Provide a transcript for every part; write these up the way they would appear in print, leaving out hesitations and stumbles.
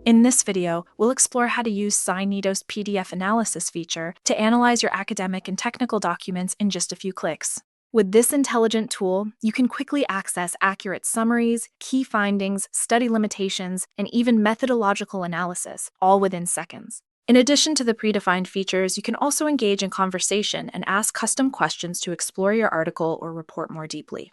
In this video, we'll explore how to use SCiNiTo's PDF Analysis feature to analyze your academic and technical documents in just a few clicks. With this intelligent tool, you can quickly access accurate summaries, key findings, study limitations, and even methodological analysis, all within seconds. In addition to the predefined features, you can also engage in conversation and ask custom questions to explore your article or report more deeply.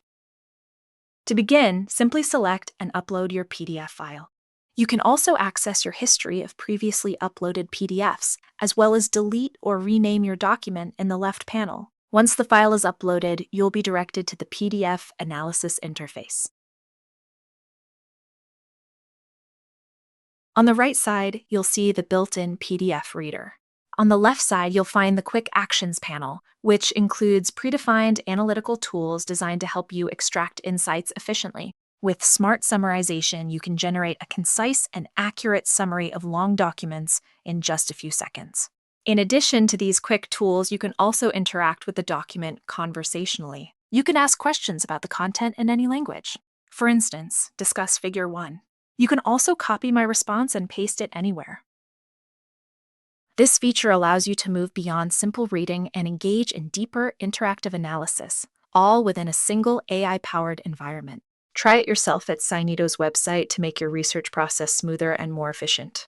To begin, simply select and upload your PDF file. You can also access your history of previously uploaded PDFs, as well as delete or rename your document in the left panel. Once the file is uploaded, you'll be directed to the PDF Analysis interface. On the right side, you'll see the built-in PDF reader. On the left side, you'll find the Quick Actions panel, which includes predefined analytical tools designed to help you extract insights efficiently. With smart summarization, you can generate a concise and accurate summary of long documents in just a few seconds. In addition to these quick tools, you can also interact with the document conversationally. You can ask questions about the content in any language. For instance, discuss Figure 1. You can also copy my response and paste it anywhere. This feature allows you to move beyond simple reading and engage in deeper interactive analysis, all within a single AI-powered environment. Try it yourself at SCiNiTo's website to make your research process smoother and more efficient.